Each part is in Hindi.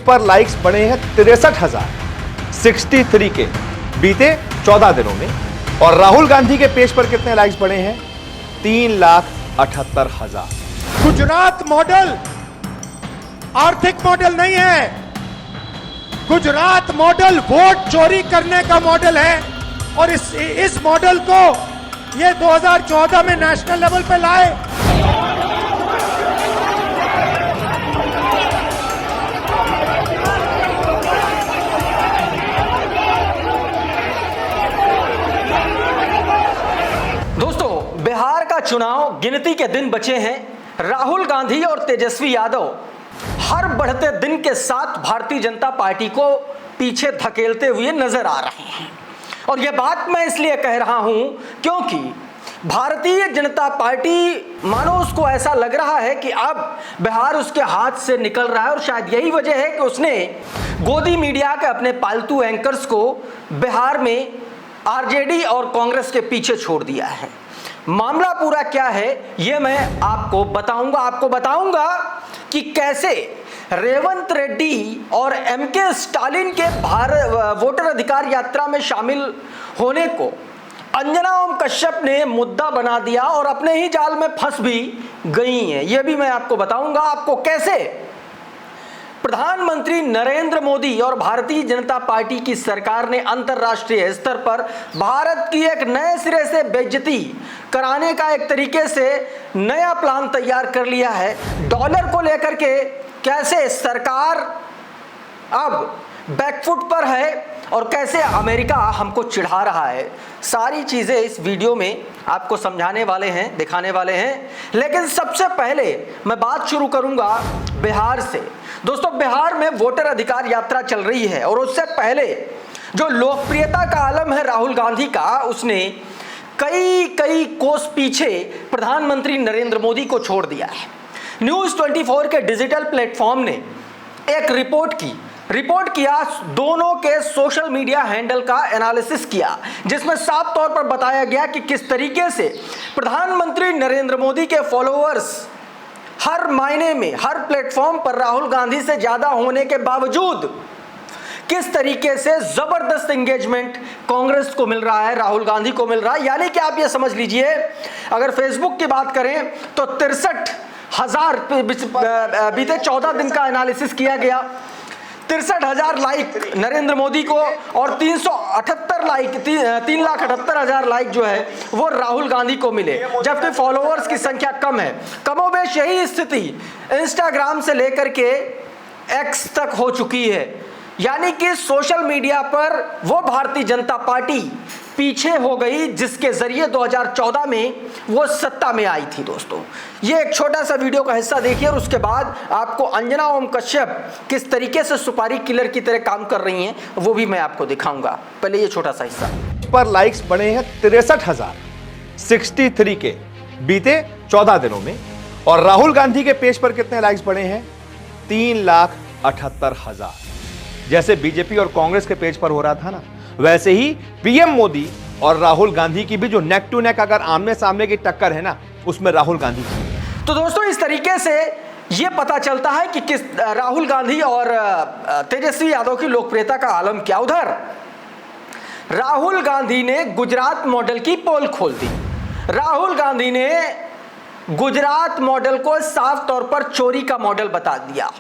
पर लाइक्स बढ़े हैं 63,063 के बीते 14 दिनों में। और राहुल गांधी के पेज पर कितने लाइक्स बढ़े हैं? 3,78,000। गुजरात मॉडल आर्थिक मॉडल नहीं है, गुजरात मॉडल वोट चोरी करने का मॉडल है। और इस मॉडल को ये 2014 में नेशनल लेवल पे लाए। दोस्तों, बिहार का चुनाव गिनती के दिन बचे हैं। राहुल गांधी और तेजस्वी यादव हर बढ़ते दिन के साथ भारतीय जनता पार्टी को पीछे धकेलते हुए नजर आ रहे हैं। और यह बात मैं इसलिए कह रहा हूं क्योंकि भारतीय जनता पार्टी मानो उसको ऐसा लग रहा है कि अब बिहार उसके हाथ से निकल रहा है। और शायद यही वजह है कि उसने गोदी मीडिया के अपने पालतू एंकर्स को बिहार में आरजेडी और कांग्रेस के पीछे छोड़ दिया है। मामला पूरा क्या है यह मैं आपको बताऊंगा कि कैसे रेवंत रेड्डी और एमके स्टालिन के वोटर अधिकार यात्रा में शामिल होने को अंजना ओम कश्यप ने मुद्दा बना दिया और अपने ही जाल में फंस भी गई हैं। यह भी मैं आपको बताऊंगा आपको कैसे प्रधानमंत्री नरेंद्र मोदी और भारतीय जनता पार्टी की सरकार ने अंतर्राष्ट्रीय स्तर पर भारत की एक नए सिरे से बेइज्जती कराने का एक तरीके से नया प्लान तैयार कर लिया है। डॉलर को लेकर के कैसे सरकार अब बैकफुट पर है और कैसे अमेरिका हमको चिढ़ा रहा है, सारी चीजें इस वीडियो में आपको समझाने वाले हैं, दिखाने वाले हैं। लेकिन सबसे पहले मैं बात शुरू करूंगा बिहार से। दोस्तों, बिहार में वोटर अधिकार यात्रा चल रही है और उससे पहले जो लोकप्रियता का आलम है राहुल गांधी का, उसने कई कोस पीछे प्रधानमंत्री नरेंद्र मोदी को छोड़ दिया है। न्यूज़ 24 के डिजिटल प्लेटफॉर्म ने एक रिपोर्ट किया, दोनों के सोशल मीडिया हैंडल का एनालिसिस किया, जिसमें साफ तौर पर बताया गया कि किस तरीके से प्रधानमंत्री नरेंद्र मोदी के फॉलोअर्स हर मायने में हर प्लेटफॉर्म पर राहुल गांधी से ज्यादा होने के बावजूद किस तरीके से जबरदस्त एंगेजमेंट कांग्रेस को मिल रहा है, राहुल गांधी को मिल रहा है। यानी कि आप ये समझ लीजिए, अगर फेसबुक की बात करें तो 63,000 बीते 14 दिन का एनालिसिस किया गया। 63,000 लाइक नरेंद्र मोदी को और 378 लाइक 3,78,000 लाइक जो है वो राहुल गांधी को मिले, जबकि फॉलोअर्स की संख्या कम है। कमोबेश यही स्थिति इंस्टाग्राम से लेकर के एक्स तक हो चुकी है। यानी कि सोशल मीडिया पर वो भारतीय जनता पार्टी पीछे हो गई जिसके जरिए 2014 में वो सत्ता में आई थी। दोस्तों, ये एक छोटा सा वीडियो का हिस्सा देखिए और उसके बाद आपको अंजना ओम कश्यप किस तरीके से सुपारी किलर की तरह काम कर रही हैं वो भी मैं आपको दिखाऊंगा। पहले ये छोटा सा हिस्सा। पर लाइक्स बढ़े हैं 63,063 के बीते 14 दिनों में। और राहुल गांधी के पेज पर कितने लाइक्स बढ़े हैं? 3,78,000। जैसे बीजेपी और कांग्रेस के पेज पर हो रहा था ना, वैसे ही पीएम मोदी और राहुल गांधी की भी जो नेक टू नेक अगर आमने सामने की टक्कर है ना, उसमें राहुल गांधी की। तो दोस्तों, इस तरीके से यह पता चलता है कि किस राहुल गांधी और तेजस्वी यादव की लोकप्रियता का आलम क्या। उधर राहुल गांधी ने गुजरात मॉडल की पोल खोल दी। राहुल गांधी ने गुजरात मॉडल को साफ तौर पर चोरी का मॉडल बता दिया।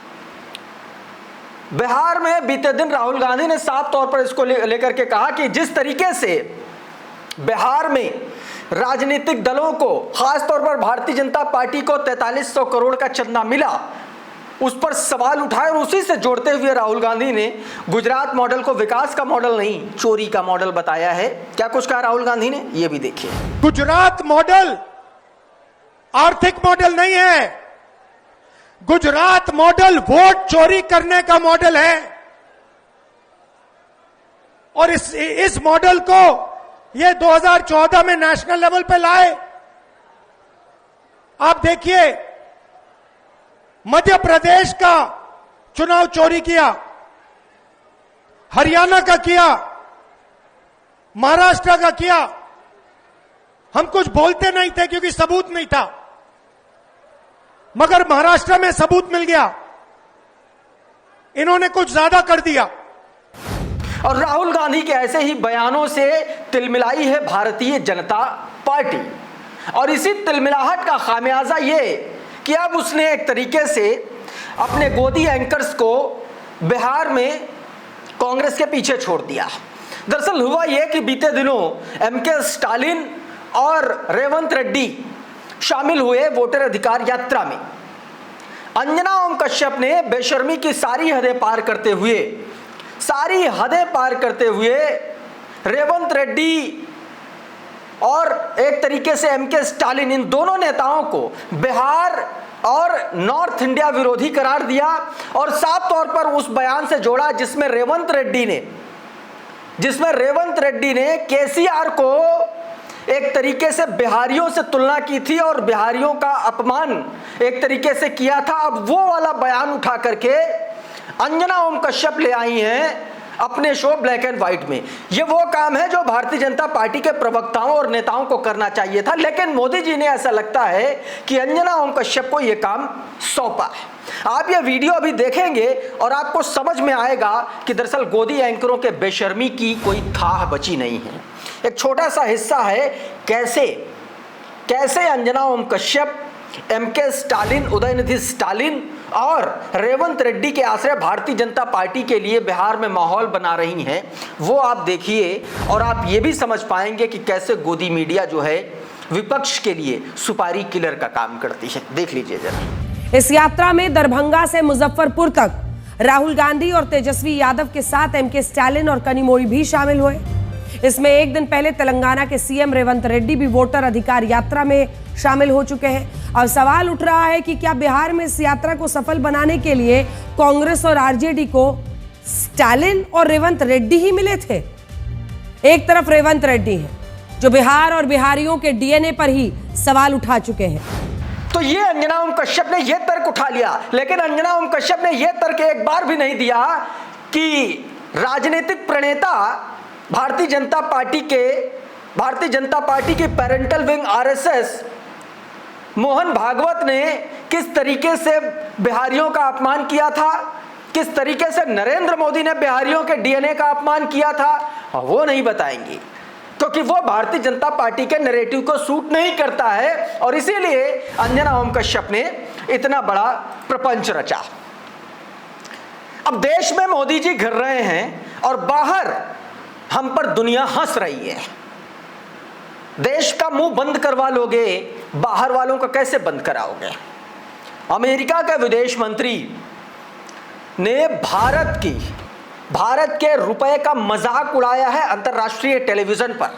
बिहार में बीते दिन राहुल गांधी ने साफ तौर पर इसको लेकर के कहा कि जिस तरीके से बिहार में राजनीतिक दलों को, खासतौर पर भारतीय जनता पार्टी को 4300 करोड़ का चंदा मिला, उस पर सवाल उठाए और उसी से जोड़ते हुए राहुल गांधी ने गुजरात मॉडल को विकास का मॉडल नहीं, चोरी का मॉडल बताया है। क्या कुछ कहा राहुल गांधी ने, यह भी देखिए। गुजरात मॉडल आर्थिक मॉडल नहीं है, गुजरात मॉडल वोट चोरी करने का मॉडल है। और इस मॉडल को ये 2014 में नेशनल लेवल पे लाए। आप देखिए, मध्य प्रदेश का चुनाव चोरी किया, हरियाणा का किया, महाराष्ट्र का किया। हम कुछ बोलते नहीं थे क्योंकि सबूत नहीं था, मगर महाराष्ट्र में सबूत मिल गया। इन्होंने कुछ ज्यादा कर दिया। और राहुल गांधी के ऐसे ही बयानों से तिलमिलाई है भारतीय जनता पार्टी, और इसी तिलमिलाहट का खामियाजा ये कि अब उसने एक तरीके से अपने गोदी एंकर्स को बिहार में कांग्रेस के पीछे छोड़ दिया। दरअसल हुआ यह कि बीते दिनों एमके स्टालिन और रेवंत रेड्डी शामिल हुए वोटर अधिकार यात्रा में। अंजना ओम कश्यप ने बेशर्मी की सारी हदें पार करते हुए रेवंत रेड्डी और एक तरीके से एमके स्टालिन, इन दोनों नेताओं को बिहार और नॉर्थ इंडिया विरोधी करार दिया और साफ तौर पर उस बयान से जोड़ा जिसमें रेवंत रेड्डी ने केसीआर को एक तरीके से बिहारियों से तुलना की थी और बिहारियों का अपमान एक तरीके से किया था। अब वो वाला बयान उठा करके अंजना ओम कश्यप ले आई हैं अपने शो ब्लैक एंड व्हाइट में। ये वो काम है जो भारतीय जनता पार्टी के प्रवक्ताओं और नेताओं को करना चाहिए था, लेकिन मोदी जी ने ऐसा लगता है कि अंजना ओम कश्यप को यह काम सौंपा है। आप ये वीडियो अभी देखेंगे और आपको समझ में आएगा कि दरअसल गोदी एंकरों के बेशर्मी की कोई थाह बची नहीं है। एक छोटा सा हिस्सा है कैसे अंजना ओम कश्यप, एमके स्टालिन, उदयनिधि स्टालिन और रेवंत रेड्डी के आश्रय भारतीय जनता पार्टी के लिए बिहार में माहौल बना रही हैं। वो आप देखिए और आप ये भी समझ पाएंगे कि कैसे गोदी मीडिया जो है विपक्ष के लिए सुपारी किलर का काम करती है। देख लीजिए जरा। इस यात्रा में दरभंगा से मुजफ्फरपुर तक राहुल गांधी और तेजस्वी यादव के साथ एमके स्टालिन और कनिमोई भी शामिल हुए। इसमें एक दिन पहले तेलंगाना के सीएम रेवंत रेड्डी भी वोटर अधिकार यात्रा में शामिल हो चुके हैं। अब सवाल उठ रहा है कि क्या बिहार में इस यात्रा को सफल बनाने के लिए कांग्रेस और आरजेडी को स्टालिन और रेवंत रेड्डी ही मिले थे? एक तरफ रेवंत रेड्डी हैं जो बिहार और बिहारियों के डीएनए पर ही सवाल उठा चुके हैं। तो ये अंजना ओम कश्यप ने यह तर्क उठा लिया, लेकिन अंजना ओम कश्यप ने यह तर्क एक बार भी नहीं दिया कि राजनीतिक प्रणेता भारतीय जनता पार्टी के parental wing RSS Mohan Bhagwat ने किस तरीके से बिहारियों का अपमान किया था, किस तरीके से नरेंद्र मोदी ने बिहारियों के डीएनए का अपमान किया था, वो नहीं बताएंगे क्योंकि वो भारतीय जनता पार्टी के नैरेटिव को सूट नहीं करता है। और इसीलिए अंजना ओम कश्यप ने इतना बड़ा प्रपंच रचा। अब देश में मोदी जी घिर रहे हैं और बाहर हम पर दुनिया हंस रही है। देश का मुंह बंद करवा लोगे, बाहर वालों का कैसे बंद कराओगे? अमेरिका के विदेश मंत्री ने भारत के रुपए का मजाक उड़ाया है अंतरराष्ट्रीय टेलीविजन पर।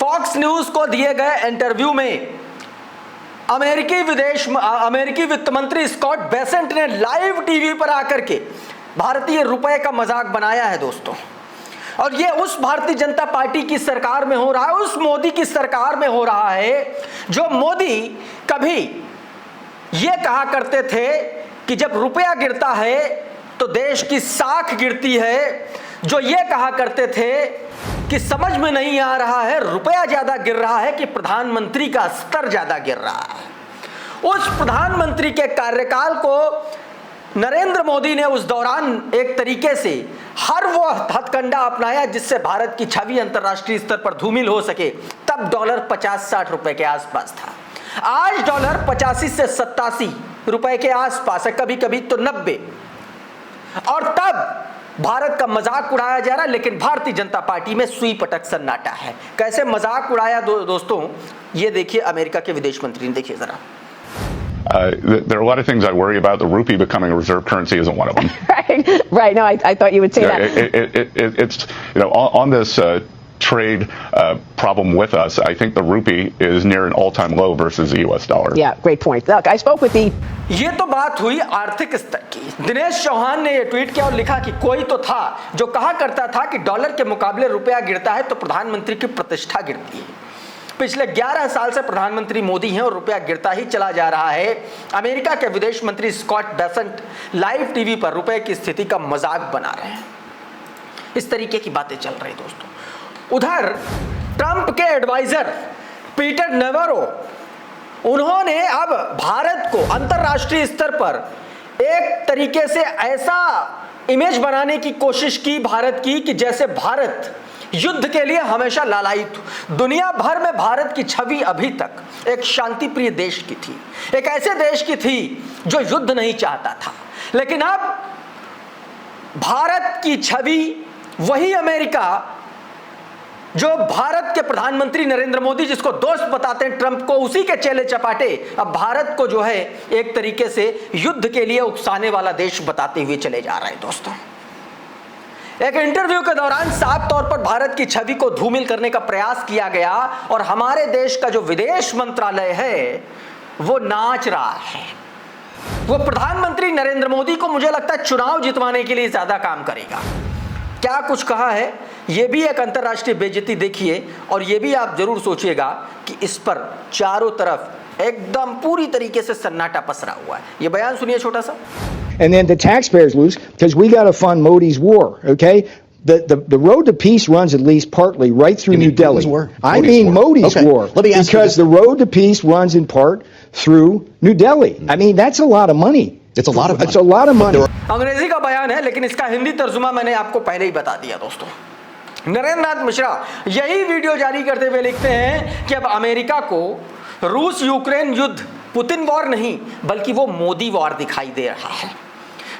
फॉक्स न्यूज को दिए गए इंटरव्यू में अमेरिकी वित्त मंत्री स्कॉट बेसेंट ने लाइव टीवी पर आकर के भारतीय रुपए का मजाक बनाया है दोस्तों। और ये उस भारतीय जनता पार्टी की सरकार में हो रहा है, उस मोदी की सरकार में हो रहा है जो मोदी कभी ये कहा करते थे कि जब रुपया गिरता है तो देश की साख गिरती है, जो ये कहा करते थे कि समझ में नहीं आ रहा है रुपया ज्यादा गिर रहा है कि प्रधानमंत्री का स्तर ज्यादा गिर रहा है। उस प्रधानमंत्री के कार्यकाल को नरेंद्र मोदी ने उस दौरान एक तरीके से हर वो हथकंडा अपनाया जिससे भारत की छवि अंतरराष्ट्रीय स्तर पर धूमिल हो सके। तब डॉलर 50-60 रुपए के आसपास था। आज डॉलर 85 से 87 रुपए के आसपास है, कभी कभी तो 90। और तब भारत का मजाक उड़ाया जा रहा है, लेकिन भारतीय जनता पार्टी में सुई पटक सन्नाटा है। कैसे मजाक उड़ाया दोस्तों, ये देखिए अमेरिका के विदेश मंत्री ने, देखिए जरा। There are a lot of things I worry about. The rupee becoming a reserve currency isn't one of them. Right. No, I thought you would say that. It's on this trade problem with us. I think the rupee is near an all-time low versus the U.S. dollar. Yeah, great point. Look, I spoke with the. ये तो बात हुई आर्थिक स्तर की। दिनेश चौहान ने ये ट्वीट किया और लिखा कि कोई तो था जो कहा करता था कि डॉलर के मुकाबले रुपया गिरता है तो प्रधानमंत्री की प्रतिष्ठा गिरती है। पिछले 11 साल से प्रधानमंत्री मोदी हैं और रुपया गिरता ही चला जा रहा है। अमेरिका के विदेश मंत्री स्कॉट बेसेंट लाइव टीवी पर रुपए की स्थिति का मजाक बना रहे हैं। इस तरीके की बातें चल रही दोस्तों। उधर ट्रंप के एडवाइजर पीटर नेवरो, उन्होंने अब भारत को अंतरराष्ट्रीय स्तर पर एक तरीके से ऐसा इमेज बनाने की कोशिश की भारत की कि जैसे भारत युद्ध के लिए हमेशा लालायित। दुनिया भर में भारत की छवि अभी तक एक शांतिप्रिय देश की थी, एक ऐसे देश की थी जो युद्ध नहीं चाहता था। लेकिन अब भारत की छवि वही अमेरिका जो भारत के प्रधानमंत्री नरेंद्र मोदी, जिसको दोस्त बताते हैं ट्रंप को, उसी के चेले चपाटे अब भारत को जो है एक तरीके से युद्ध के लिए उकसाने वाला देश बताते हुए चले जा रहे हैं। दोस्तों, एक इंटरव्यू के दौरान साफ तौर पर भारत की छवि को धूमिल करने का प्रयास किया गया और हमारे देश का जो विदेश मंत्रालय है वो नाच रहा है। वो प्रधानमंत्री नरेंद्र मोदी को मुझे लगता है चुनाव जितवाने के लिए ज्यादा काम करेगा। क्या कुछ कहा है, यह भी एक अंतर्राष्ट्रीय बेइज्जती देखिए, और यह भी आप जरूर सोचिएगा कि इस पर चारों तरफ एकदम पूरी तरीके से सन्नाटा पसरा हुआ है। यह बयान सुनिए छोटा सा। And then the taxpayers lose because we got to fund Modi's war, okay? The road to peace runs at least partly right through New Delhi. I mean Modi's war. Because the road to peace runs in part through New Delhi. I mean, that's a lot of money. It's a lot of money. It's a lot of money. अंग्रेजी का बयान है, लेकिन इसका हिंदी तर्जुमा मैंने आपको पहले ही बता दिया। दोस्तों, नरेंद्र नाथ मिश्रा यही वीडियो जारी करते हुए लिखते हैं कि अब अमेरिका को रूस यूक्रेन युद्ध पुतिन वॉर नहीं बल्कि वो मोदी वॉर दिखाई दे रहा है।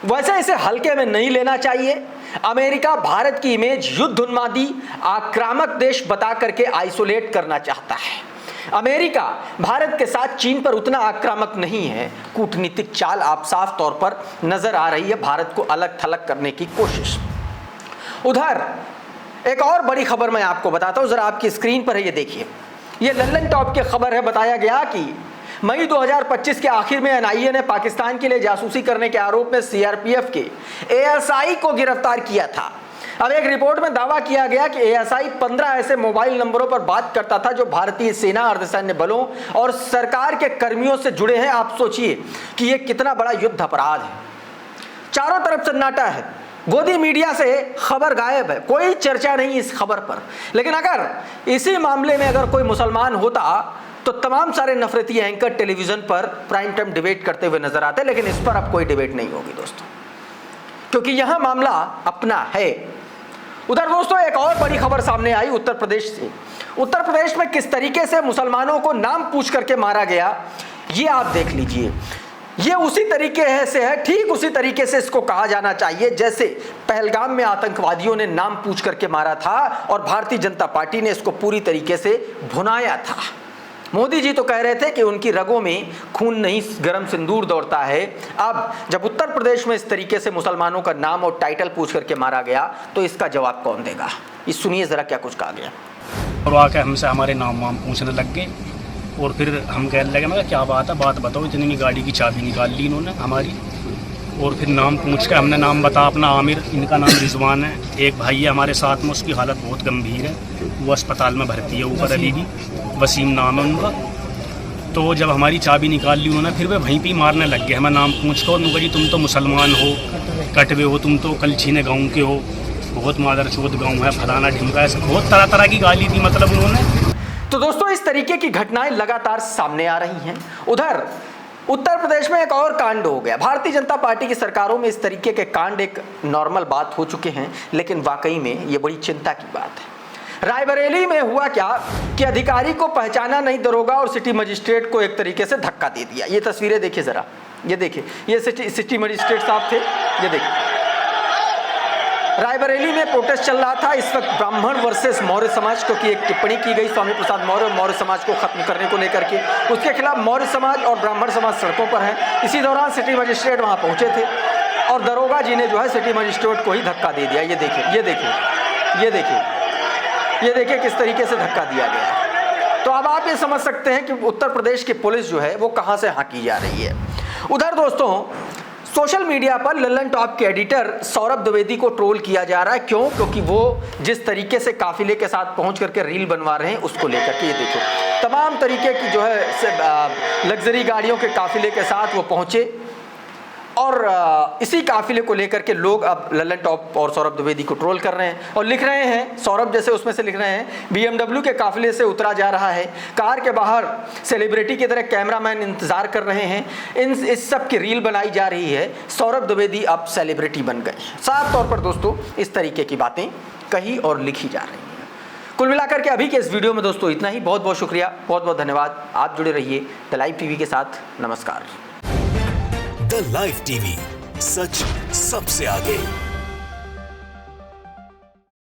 वैसे इसे हल्के में नहीं लेना चाहिए। अमेरिका भारत की इमेज युद्ध उन्मादी आक्रामक देश बता करके आइसोलेट करना चाहता है। अमेरिका भारत के साथ चीन पर उतना आक्रामक नहीं है। कूटनीतिक चाल आप साफ तौर पर नजर आ रही है, भारत को अलग थलग करने की कोशिश। उधर एक और बड़ी खबर मैं आपको बताता हूं, जरा आपकी स्क्रीन पर है, ये देखिए। ये लल्लन टॉप की खबर है। बताया गया कि मई 2025 के आखिर में एनआईए ने पाकिस्तान के लिए जासूसी करने के आरोप में सीआरपीएफ के एएसआई को गिरफ्तार किया था। अब एक रिपोर्ट में दावा किया गया कि एएसआई 15 ऐसे मोबाइल नंबरों पर बात करता था जो भारतीय सेना, अर्धसैन्य बलों और सरकार के कर्मियों से जुड़े हैं। आप सोचिए कि यह कितना बड़ा युद्ध अपराध है। चारों तरफ सन्नाटा है, गोदी मीडिया से खबर गायब है, कोई चर्चा नहीं इस खबर पर। लेकिन अगर इसी मामले में अगर कोई मुसलमान होता तो तमाम सारे नफरती एंकर टेलीविजन पर प्राइम टाइम डिबेट करते हुए नजर आते, लेकिन इस पर अब कोई डिबेट नहीं होगी दोस्तों, क्योंकि यहां मामला अपना है। उधर दोस्तों एक और बड़ी खबर सामने आई उत्तर प्रदेश से। उत्तर प्रदेश में किस तरीके से मुसलमानों को नाम पूछ करके मारा गया, ये आप देख लीजिए। ये उसी तरीके से है, ठीक उसी तरीके से इसको कहा जाना चाहिए जैसे पहलगाम में आतंकवादियों ने नाम पूछ करके मारा था और भारतीय जनता पार्टी ने इसको पूरी तरीके से भुनाया था। मोदी जी तो कह रहे थे कि उनकी रगों में खून नहीं गरम सिंदूर दौड़ता है। अब जब उत्तर प्रदेश में इस तरीके से मुसलमानों का नाम और टाइटल पूछ करके मारा गया तो इसका जवाब कौन देगा, इस सुनिए जरा क्या कुछ कहा गया। और आके हमसे हमारे नाम वाम पूछने लग गए और फिर हम कहने लगे, मैं क्या बात है, बात बताओ। इतनी में गाड़ी की चाबी निकाल ली इन्होंने हमारी और फिर नाम पूछ के हमने नाम बता अपना आमिर, इनका नाम रिजवान है। एक भाई है हमारे साथ में, उसकी हालत बहुत गंभीर है, वो अस्पताल में भर्ती है ऊपर अभी भी, वसीम नाम है उनका। तो जब हमारी चाबी निकाल ली उन्होंने फिर वे वहीं पे मारने लग गए हमें नाम पूछ कर। उन्होंने जी तुम तो मुसलमान हो, कटवे हो, तुम तो कलछीने गाँव के हो, बहुत मादर चौथ गाँव है, फलाना ढिमका, ऐसे बहुत तरह तरह की गाली दी मतलब उन्होंने। तो दोस्तों इस तरीके की घटनाएं लगातार सामने आ रही हैं। उधर उत्तर प्रदेश में एक और कांड हो गया। भारतीय जनता पार्टी की सरकारों में इस तरीके के कांड एक नॉर्मल बात हो चुके हैं, लेकिन वाकई में ये बड़ी चिंता की बात है। रायबरेली में हुआ क्या कि अधिकारी को पहचाना नहीं दरोगा और सिटी मजिस्ट्रेट को एक तरीके से धक्का दे दिया। ये तस्वीरें देखिए जरा, ये देखिए, ये सिटी मजिस्ट्रेट साहब थे, ये देखिए। रायबरेली में प्रोटेस्ट चल रहा था इस वक्त ब्राह्मण वर्सेस मौर्य समाज, क्योंकि एक टिप्पणी की गई स्वामी प्रसाद मौर्य और मौर्य समाज को खत्म करने को लेकर के। उसके खिलाफ मौर्य समाज और ब्राह्मण समाज सड़कों पर है। इसी दौरान सिटी मजिस्ट्रेट वहां पहुंचे थे और दरोगा जी ने जो है सिटी मजिस्ट्रेट को ही धक्का दे दिया। ये देखिए, ये देखिए, ये देखिए, ये देखिए किस तरीके से धक्का दिया गया। तो अब आप ये समझ सकते हैं कि उत्तर प्रदेश की पुलिस जो है वो कहां से हाँकी जा रही है। उधर दोस्तों सोशल मीडिया पर लल्लन टॉप के एडिटर सौरभ द्विवेदी को ट्रोल किया जा रहा है। क्यों? क्योंकि वो जिस तरीके से काफिले के साथ पहुंच करके रील बनवा रहे हैं उसको लेकर के। ये देखो तमाम तरीके की जो है लग्जरी गाड़ियों के काफिले के साथ वो पहुंचे और इसी काफिले को लेकर के लोग अब लल्लन टॉप और सौरभ द्विवेदी को ट्रोल कर रहे हैं और लिख रहे हैं, सौरभ जैसे उसमें से लिख रहे हैं, BMW के काफिले से उतरा जा रहा है, कार के बाहर सेलिब्रिटी की तरह कैमरामैन इंतजार कर रहे हैं, इस सब की रील बनाई जा रही है, सौरभ द्विवेदी अब सेलिब्रिटी बन गए। साफ तौर पर दोस्तों इस तरीके की बातें कही और लिखी जा रही हैं। कुल मिलाकर के अभी के इस वीडियो में दोस्तों इतना ही। बहुत बहुत शुक्रिया, बहुत बहुत धन्यवाद। आप जुड़े रहिए द लाइव टीवी के साथ। नमस्कार। द लाइव टीवी, सच सबसे आगे।